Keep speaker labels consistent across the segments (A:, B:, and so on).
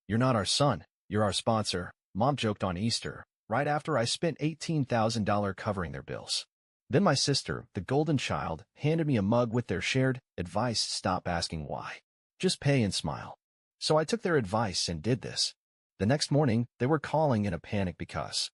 A: "You're not our son. You're our sponsor," Mom joked on Easter, right after I spent $18,000 covering their bills. Then my sister, the golden child, handed me a mug with their shared advice: stop asking why. Just pay and smile. So I took their advice and did this. The next morning, they were calling in a panic because,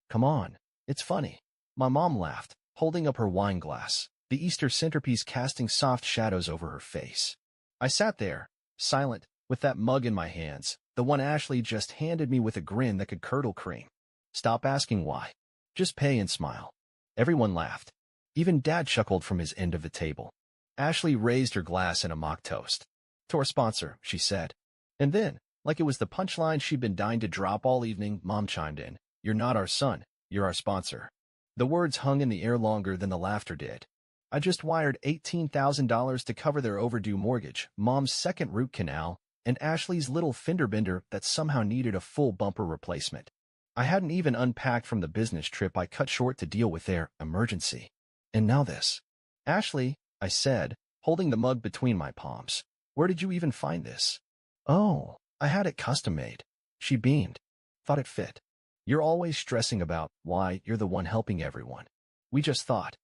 A: "Come on, it's funny." My mom laughed, holding up her wine glass, the Easter centerpiece casting soft shadows over her face. I sat there, silent, with that mug in my hands, the one Ashley just handed me, with a grin that could curdle cream. Stop asking why. Just pay and smile. Everyone laughed. Even Dad chuckled from his end of the table. Ashley raised her glass in a mock toast. "To our sponsor," she said. And then, like it was the punchline she'd been dying to drop all evening, Mom chimed in. "You're not our son. You're our sponsor." The words hung in the air longer than the laughter did. I just wired $18,000 to cover their overdue mortgage, Mom's second root canal, and Ashley's little fender bender that somehow needed a full bumper replacement. I hadn't even unpacked from the business trip I cut short to deal with their emergency. And now this. "Ashley," I said, holding the mug between my palms. "Where did you even find this?" "Oh, I had it custom made." She beamed. "Thought it fit. You're always stressing about why you're the one helping everyone. We just thought."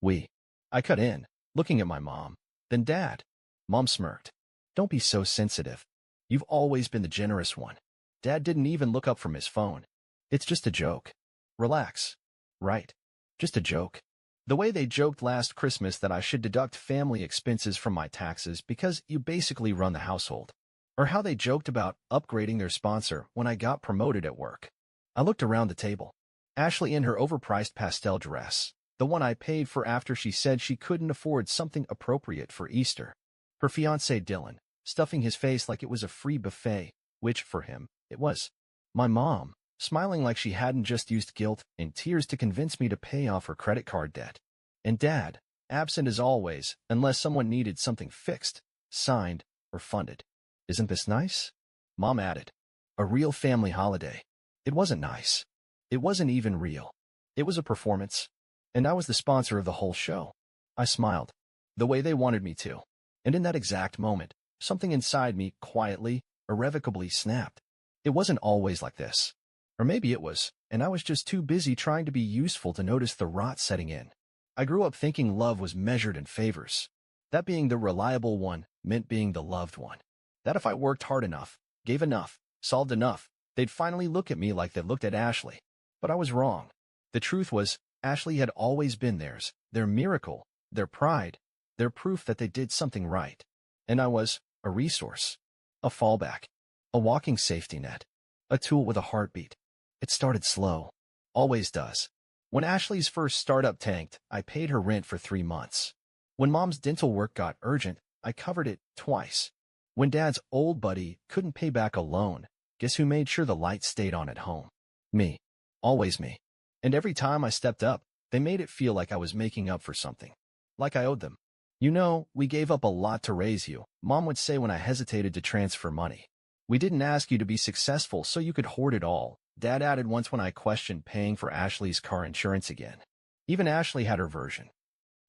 A: "We." I cut in, looking at my mom. "Then Dad." Mom smirked. "Don't be so sensitive. You've always been the generous one." Dad didn't even look up from his phone. "It's just a joke. Relax." "Right. Just a joke." The way they joked last Christmas that I should deduct family expenses from my taxes because you basically run the household. Or how they joked about upgrading their sponsor when I got promoted at work. I looked around the table. Ashley in her overpriced pastel dress, the one I paid for after she said she couldn't afford something appropriate for Easter. Her fiancé Dylan, stuffing his face like it was a free buffet, which, for him, it was. My mom, smiling like she hadn't just used guilt and tears to convince me to pay off her credit card debt. And Dad, absent as always, unless someone needed something fixed, signed, or funded. "Isn't this nice?" Mom added. "A real family holiday." It wasn't nice. It wasn't even real. It was a performance. And I was the sponsor of the whole show. I smiled, the way they wanted me to. And in that exact moment, something inside me quietly, irrevocably snapped. It wasn't always like this. Or maybe it was, and I was just too busy trying to be useful to notice the rot setting in. I grew up thinking love was measured in favors. That being the reliable one meant being the loved one. That if I worked hard enough, gave enough, solved enough, they'd finally look at me like they looked at Ashley. But I was wrong. The truth was, Ashley had always been theirs, their miracle, their pride, their proof that they did something right. And I was a resource, a fallback, a walking safety net, a tool with a heartbeat. It started slow. Always does. When Ashley's first startup tanked, I paid her rent for 3 months. When Mom's dental work got urgent, I covered it twice. When Dad's old buddy couldn't pay back a loan, guess who made sure the lights stayed on at home? Me. Always me. And every time I stepped up, they made it feel like I was making up for something. Like I owed them. "You know, we gave up a lot to raise you," Mom would say when I hesitated to transfer money. "We didn't ask you to be successful so you could hoard it all," Dad added once when I questioned paying for Ashley's car insurance again. Even Ashley had her version.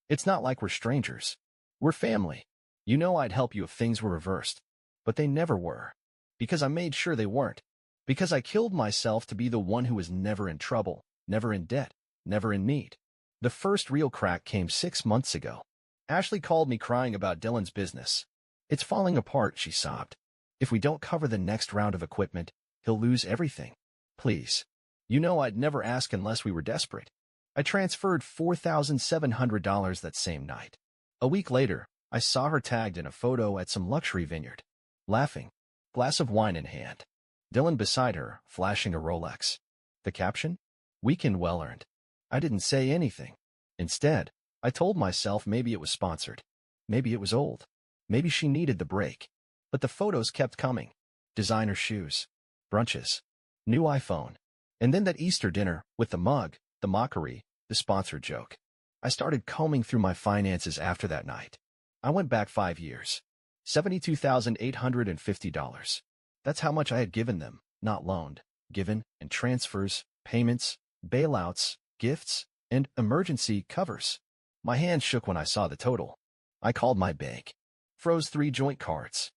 A: "It's not like we're strangers. We're family. You know I'd help you if things were reversed." But they never were. Because I made sure they weren't. Because I killed myself to be the one who was never in trouble, never in debt, never in need. The first real crack came 6 months ago. Ashley called me crying about Dylan's business. "It's falling apart," she sobbed. "If we don't cover the next round of equipment, he'll lose everything. Please." You know I'd never ask unless we were desperate. I transferred $4,700 that same night. A week later, I saw her tagged in a photo at some luxury vineyard. Laughing, glass of wine in hand. Dylan beside her, flashing a Rolex. The caption? "Weekend well earned." I didn't say anything. Instead, I told myself maybe it was sponsored. Maybe it was old. Maybe she needed the break. But the photos kept coming. Designer shoes. Brunches. New iPhone. And then that Easter dinner, with the mug, the mockery, the sponsored joke. I started combing through my finances after that night. I went back 5 years. $72,850. That's how much I had given them, not loaned, given, and transfers, payments, bailouts, gifts, and emergency covers. My hands shook when I saw the total. I called my bank. Froze 3 joint cards.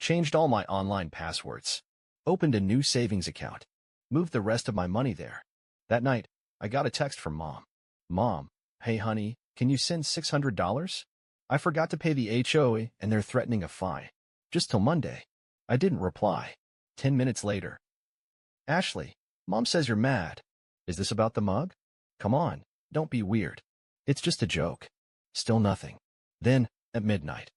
A: Changed all my online passwords. Opened a new savings account. Moved the rest of my money there. That night, I got a text from Mom. Mom, hey honey, can you send $600? I forgot to pay the HOA and they're threatening a fine. Just till Monday. I didn't reply. 10 minutes later. Ashley, Mom says you're mad. Is this about the mug? Come on, don't be weird. It's just a joke. Still nothing. Then, at midnight.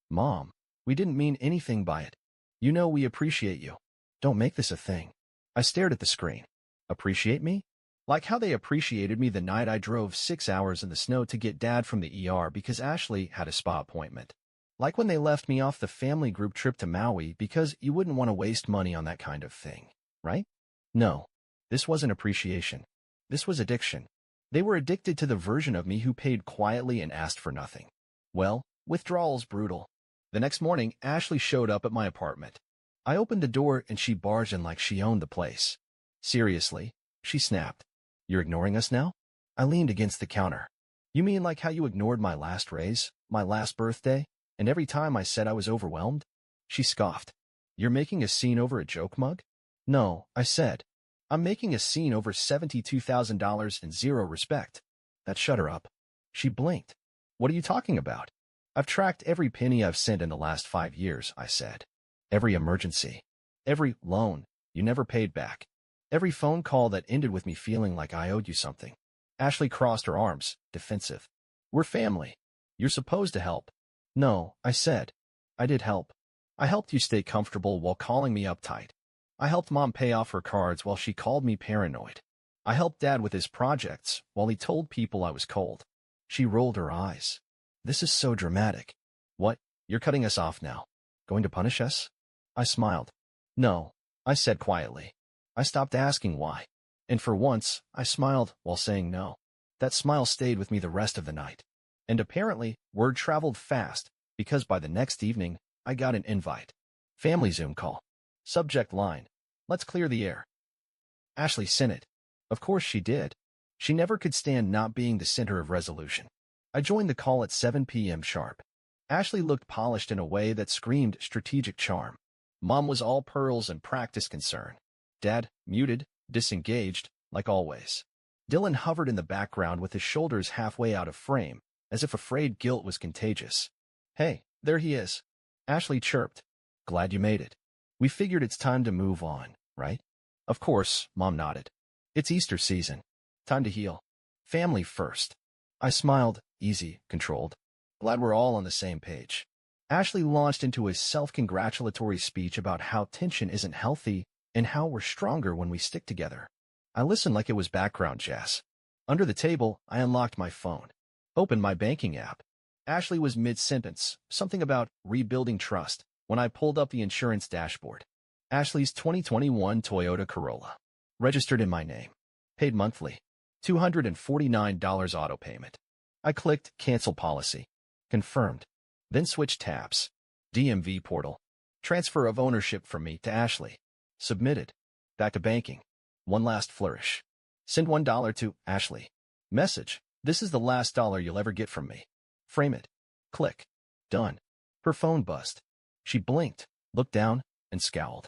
A: Mom, we didn't mean anything by it. You know we appreciate you. Don't make this a thing. I stared at the screen. Appreciate me? Like how they appreciated me the night I drove 6 hours in the snow to get Dad from the ER because Ashley had a spa appointment. Like when they left me off the family group trip to Maui because you wouldn't want to waste money on that kind of thing, right? No, this wasn't appreciation. This was addiction. They were addicted to the version of me who paid quietly and asked for nothing. Well, withdrawal's brutal. The next morning, Ashley showed up at my apartment. I opened the door and she barged in like she owned the place. Seriously, she snapped. You're ignoring us now? I leaned against the counter. You mean like how you ignored my last raise, my last birthday, and every time I said I was overwhelmed? She scoffed. You're making a scene over a joke mug? No, I said. I'm making a scene over $72,000 and zero respect. That shut her up. She blinked. What are you talking about? I've tracked every penny I've sent in the last 5 years, I said. Every emergency. Every loan you never paid back. Every phone call that ended with me feeling like I owed you something. Ashley crossed her arms, defensive. We're family. You're supposed to help. No, I said. I did help. I helped you stay comfortable while calling me uptight. I helped Mom pay off her cards while she called me paranoid. I helped Dad with his projects while he told people I was cold. She rolled her eyes. This is so dramatic. What? You're cutting us off now. Going to punish us? I smiled. No, I said quietly. I stopped asking why. And for once, I smiled while saying no. That smile stayed with me the rest of the night. And apparently, word traveled fast, because by the next evening, I got an invite. Family Zoom call. Subject line. Let's clear the air. Ashley sent it. Of course she did. She never could stand not being the center of resolution. I joined the call at 7 p.m. sharp. Ashley looked polished in a way that screamed strategic charm. Mom was all pearls and practice concern. Dad, muted, disengaged, like always. Dylan hovered in the background with his shoulders halfway out of frame, as if afraid guilt was contagious. Hey, there he is. Ashley chirped. Glad you made it. We figured it's time to move on, right? Of course, Mom nodded. It's Easter season. Time to heal. Family first. I smiled, easy, controlled. Glad we're all on the same page. Ashley launched into a self-congratulatory speech about how tension isn't healthy and how we're stronger when we stick together. I listened like it was background jazz. Under the table, I unlocked my phone. Opened my banking app. Ashley was mid-sentence, something about rebuilding trust, when I pulled up the insurance dashboard. Ashley's 2021 Toyota Corolla. Registered in my name. Paid monthly. $249 auto payment. I clicked Cancel Policy. Confirmed. Then switched tabs. DMV portal. Transfer of ownership from me to Ashley. Submitted. Back to banking. One last flourish. Send $1 to Ashley. Message. This is the last dollar you'll ever get from me. Frame it. Click. Done. Her phone buzzed. She blinked, looked down, and scowled.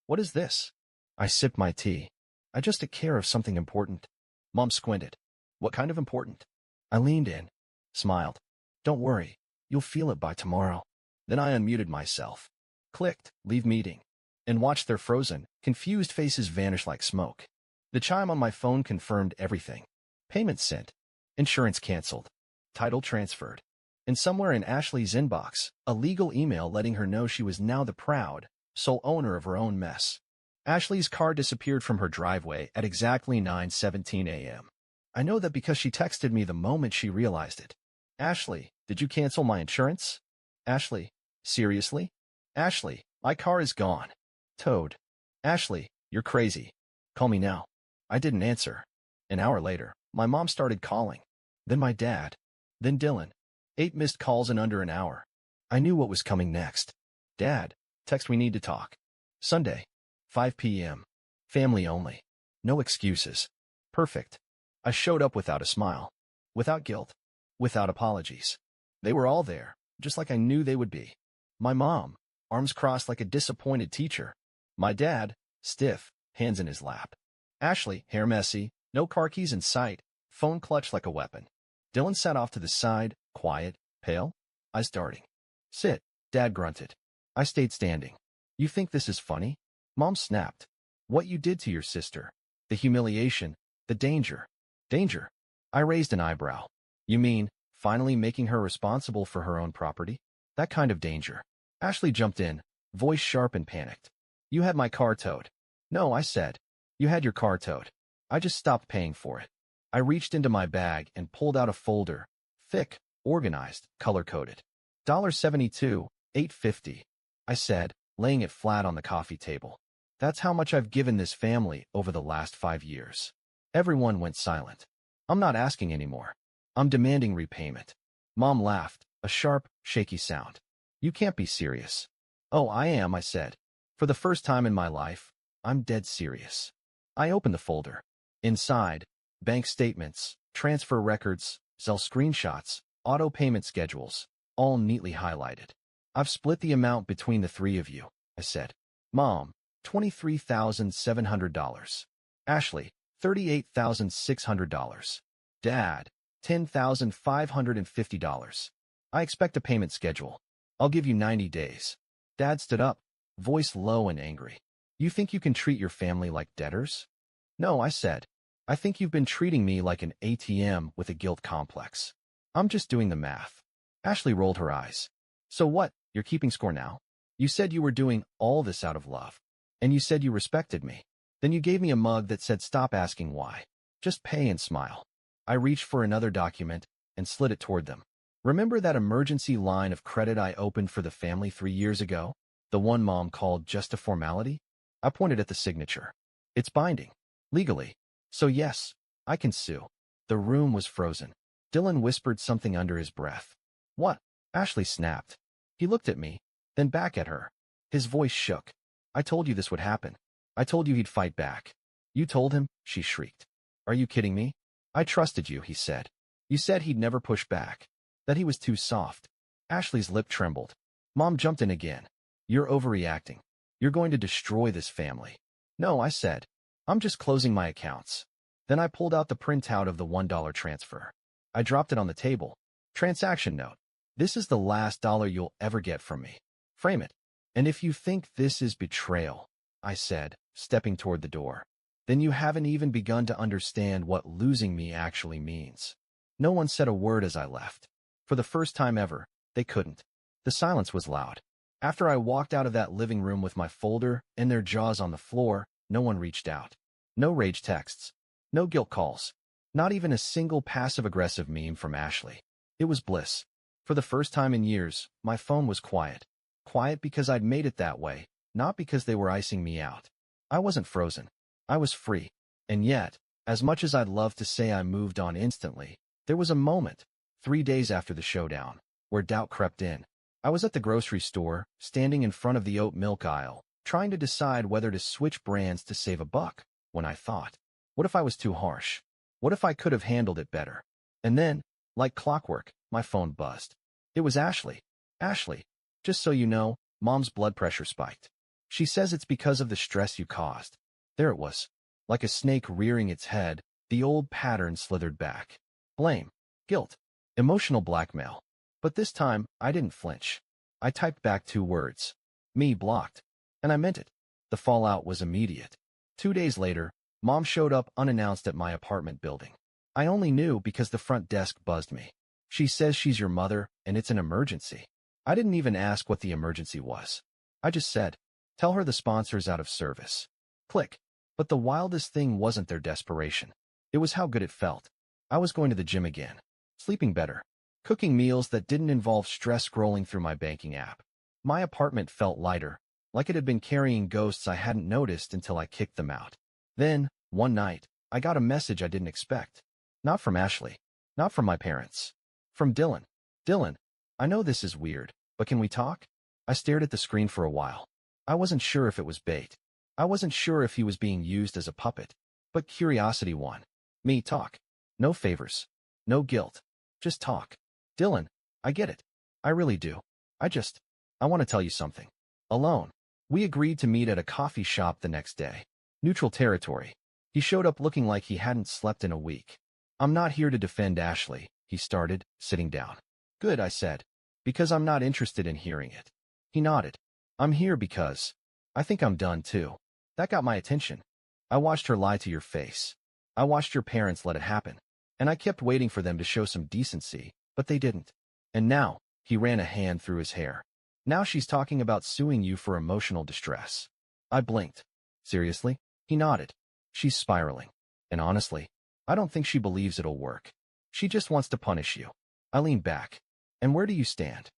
A: What is this? I sipped my tea. I just took care of something important. Mom squinted. What kind of important? I leaned in. Smiled. Don't worry. You'll feel it by tomorrow. Then I unmuted myself. Clicked, leave meeting. And watched their frozen, confused faces vanish like smoke. The chime on my phone confirmed everything. Payment sent. Insurance canceled. Title transferred. And somewhere in Ashley's inbox, a legal email letting her know she was now the proud, sole owner of her own mess. Ashley's car disappeared from her driveway at exactly 9:17 a.m. I know that because she texted me the moment she realized it. Ashley, did you cancel my insurance? Ashley, seriously? Ashley, my car is gone. Towed. Ashley, you're crazy. Call me now. I didn't answer. An hour later, my mom started calling. Then my dad. Then Dylan. 8 missed calls in under an hour. I knew what was coming next. Dad, text we need to talk. Sunday. 5 p.m. Family only. No excuses. Perfect. I showed up without a smile. Without guilt. Without apologies. They were all there, just like I knew they would be. My mom. arms crossed like a disappointed teacher. My dad, stiff, hands in his lap. Ashley, hair messy, no car keys in sight, phone clutched like a weapon. Dylan sat off to the side, quiet, pale, eyes darting. Sit, Dad grunted. I stayed standing. You think this is funny? Mom snapped. What you did to your sister. The humiliation, the danger. Danger. I raised an eyebrow. You mean, finally making her responsible for her own property? That kind of danger. Ashley jumped in, voice sharp and panicked. You had my car towed. No, I said. You had your car towed. I just stopped paying for it. I reached into my bag and pulled out a folder. Thick, organized, color-coded. $72, $8.50. I said, laying it flat on the coffee table. That's how much I've given this family over the last 5 years. Everyone went silent. I'm not asking anymore. I'm demanding repayment. Mom laughed, a sharp, shaky sound. You can't be serious. Oh, I am, I said. For the first time in my life, I'm dead serious. I opened the folder. Inside, bank statements, transfer records, Zelle screenshots, auto payment schedules, all neatly highlighted. I've split the amount between the three of you, I said. Mom, $23,700. Ashley, $38,600. Dad, $10,550. I expect a payment schedule. I'll give you 90 days. Dad stood up, voice low and angry. You think you can treat your family like debtors? No, I said. I think you've been treating me like an ATM with a guilt complex. I'm just doing the math. Ashley rolled her eyes. So what, you're keeping score now? You said you were doing all this out of love. And you said you respected me. Then you gave me a mug that said stop asking why. Just pay and smile. I reached for another document and slid it toward them. Remember that emergency line of credit I opened for the family 3 years ago? The one Mom called just a formality? I pointed at the signature. It's binding. Legally. So yes, I can sue. The room was frozen. Dylan whispered something under his breath. What? Ashley snapped. He looked at me, then back at her. His voice shook. I told you this would happen. I told you he'd fight back. You told him? She shrieked. Are you kidding me? I trusted you, he said. You said he'd never push back. That he was too soft. Ashley's lip trembled. Mom jumped in again. You're overreacting. You're going to destroy this family. No, I said. I'm just closing my accounts. Then I pulled out the printout of the $1 transfer. I dropped it on the table. Transaction note. This is the last dollar you'll ever get from me. Frame it. And if you think this is betrayal, I said, stepping toward the door, then you haven't even begun to understand what losing me actually means. No one said a word as I left. For the first time ever, they couldn't. The silence was loud. After I walked out of that living room with my folder and their jaws on the floor, no one reached out. No rage texts. No guilt calls. Not even a single passive-aggressive meme from Ashley. It was bliss. For the first time in years, my phone was quiet. Quiet because I'd made it that way, not because they were icing me out. I wasn't frozen. I was free. And yet, as much as I'd love to say I moved on instantly, there was a moment, 3 days after the showdown, where doubt crept in. I was at the grocery store, standing in front of the oat milk aisle, trying to decide whether to switch brands to save a buck, when I thought, what if I was too harsh? What if I could have handled it better? And then, like clockwork, my phone buzzed. It was Ashley. Ashley, just so you know, Mom's blood pressure spiked. She says it's because of the stress you caused. There it was. Like a snake rearing its head, the old pattern slithered back. Blame. Guilt. Emotional blackmail. But this time, I didn't flinch. I typed back 2 words. Me blocked. And I meant it. The fallout was immediate. 2 days later, Mom showed up unannounced at my apartment building. I only knew because the front desk buzzed me. She says she's your mother, and it's an emergency. I didn't even ask what the emergency was. I just said, tell her the sponsor's out of service. Click. But the wildest thing wasn't their desperation. It was how good it felt. I was going to the gym again. Sleeping better. Cooking meals that didn't involve stress scrolling through my banking app. My apartment felt lighter, like it had been carrying ghosts I hadn't noticed until I kicked them out. Then, one night, I got a message I didn't expect. Not from Ashley. Not from my parents. From Dylan. Dylan, I know this is weird, but can we talk? I stared at the screen for a while. I wasn't sure if it was bait. I wasn't sure if he was being used as a puppet. But curiosity won. Me talk. No favors. No guilt. Just talk. Dylan, I get it. I really do. I want to tell you something. Alone. We agreed to meet at a coffee shop the next day. Neutral territory. He showed up looking like he hadn't slept in a week. I'm not here to defend Ashley, he started, sitting down. Good, I said. Because I'm not interested in hearing it. He nodded. I'm here because I think I'm done too. That got my attention. I watched her lie to your face. I watched your parents let it happen. And I kept waiting for them to show some decency, but they didn't. And now, he ran a hand through his hair. Now she's talking about suing you for emotional distress. I blinked. Seriously? He nodded. She's spiraling. And honestly, I don't think she believes it'll work. She just wants to punish you. I leaned back. And where do you stand?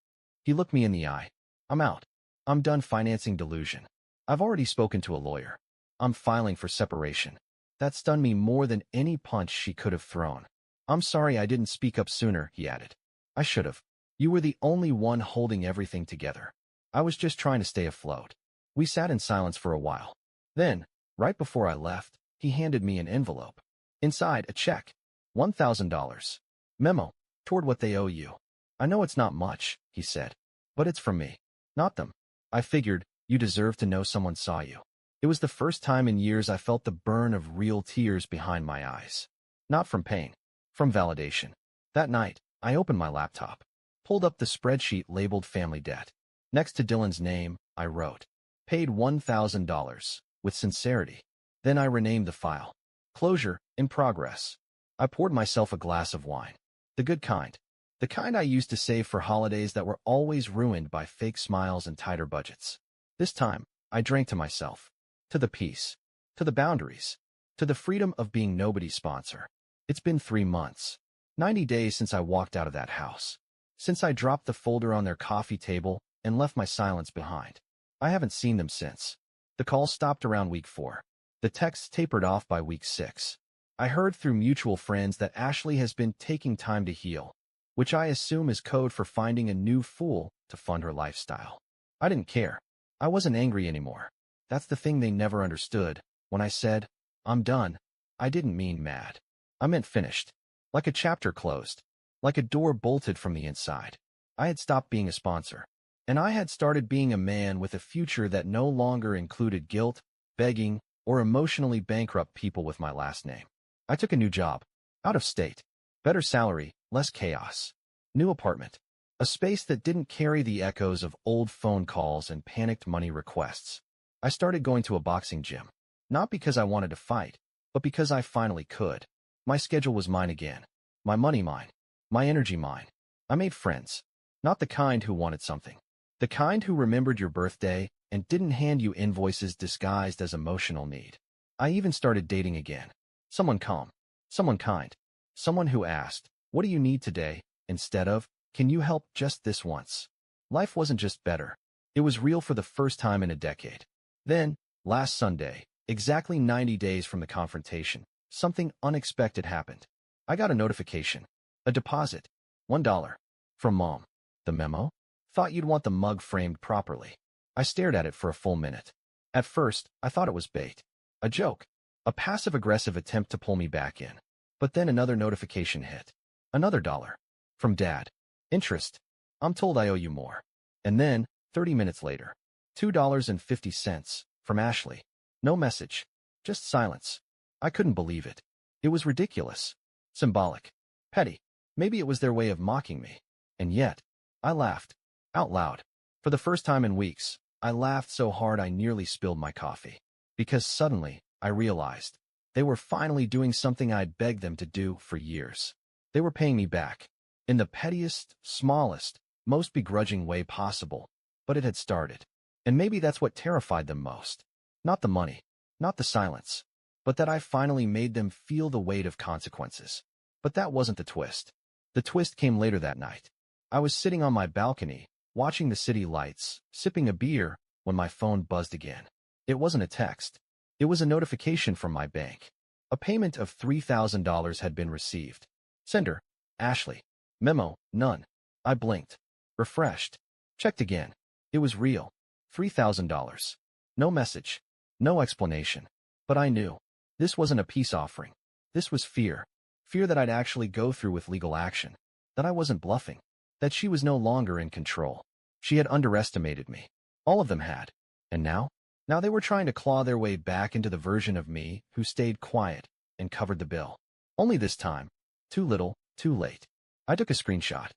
A: He looked me in the eye. I'm out. I'm done financing delusion. I've already spoken to a lawyer. I'm filing for separation. That stunned me more than any punch she could have thrown. I'm sorry I didn't speak up sooner, he added. I should have. You were the only one holding everything together. I was just trying to stay afloat. We sat in silence for a while. Then, right before I left, he handed me an envelope. Inside, a check. $1,000. Memo. Toward what they owe you. I know it's not much, he said. But it's from me. Not them. I figured you deserve to know someone saw you. It was the first time in years I felt the burn of real tears behind my eyes. Not from pain. From validation. That night, I opened my laptop. Pulled up the spreadsheet labeled family debt. Next to Dylan's name, I wrote, paid $1,000, with sincerity. Then I renamed the file. Closure, in progress. I poured myself a glass of wine. The good kind. The kind I used to save for holidays that were always ruined by fake smiles and tighter budgets. This time, I drank to myself. To the peace. To the boundaries. To the freedom of being nobody's sponsor. It's been 3 months. 90 days since I walked out of that house. Since I dropped the folder on their coffee table and left my silence behind. I haven't seen them since. The call stopped around week 4. The texts tapered off by week 6. I heard through mutual friends that Ashley has been taking time to heal, which I assume is code for finding a new fool to fund her lifestyle. I didn't care. I wasn't angry anymore. That's the thing they never understood. When I said, I'm done, I didn't mean mad. I meant finished. Like a chapter closed. Like a door bolted from the inside. I had stopped being a sponsor. And I had started being a man with a future that no longer included guilt, begging, or emotionally bankrupt people with my last name. I took a new job. Out of state. Better salary, less chaos. New apartment. A space that didn't carry the echoes of old phone calls and panicked money requests. I started going to a boxing gym. Not because I wanted to fight, but because I finally could. My schedule was mine again. My money mine. My energy mine. I made friends. Not the kind who wanted something. The kind who remembered your birthday and didn't hand you invoices disguised as emotional need. I even started dating again. Someone calm. Someone kind. Someone who asked, what do you need today? Instead of, can you help just this once? Life wasn't just better. It was real for the first time in a decade. Then, last Sunday, exactly 90 days from the confrontation, something unexpected happened. I got a notification. A deposit. $1. From Mom. The memo? Thought you'd want the mug framed properly. I stared at it for a full minute. At first, I thought it was bait. A joke. A passive-aggressive attempt to pull me back in. But then another notification hit. Another $1. From Dad. Interest. I'm told I owe you more. And then, 30 minutes later, $2.50 from Ashley. No message. Just silence. I couldn't believe it. It was ridiculous. Symbolic. Petty. Maybe it was their way of mocking me. And yet, I laughed. Out loud. For the first time in weeks, I laughed so hard I nearly spilled my coffee. Because suddenly, I realized, they were finally doing something I'd begged them to do for years. They were paying me back. In the pettiest, smallest, most begrudging way possible. But it had started. And maybe that's what terrified them most. Not the money. Not the silence. But that I finally made them feel the weight of consequences. But that wasn't the twist. The twist came later that night. I was sitting on my balcony, watching the city lights, sipping a beer, when my phone buzzed again. It wasn't a text. It was a notification from my bank. A payment of $3,000 had been received. Sender, Ashley. Memo, none. I blinked. Refreshed. Checked again. It was real. $3,000. No message. No explanation. But I knew. This wasn't a peace offering. This was fear. Fear that I'd actually go through with legal action. That I wasn't bluffing. That she was no longer in control. She had underestimated me. All of them had. And now? Now they were trying to claw their way back into the version of me who stayed quiet and covered the bill. Only this time, too little, too late. I took a screenshot,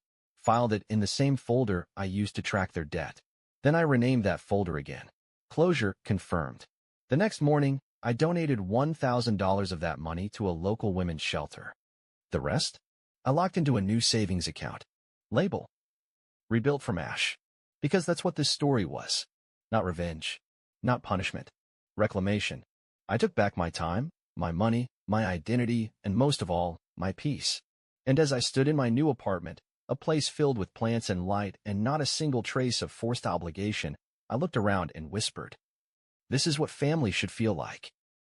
A: filed it in the same folder I used to track their debt. Then I renamed that folder again. Closure confirmed. The next morning, I donated $1,000 of that money to a local women's shelter. The rest? I locked into a new savings account. Label: Rebuilt from Ash. Because that's what this story was. Not revenge. Not punishment. Reclamation. I took back my time, my money, my identity, and most of all, my peace. And as I stood in my new apartment, a place filled with plants and light and not a single trace of forced obligation, I looked around and whispered, "This is what family should feel like."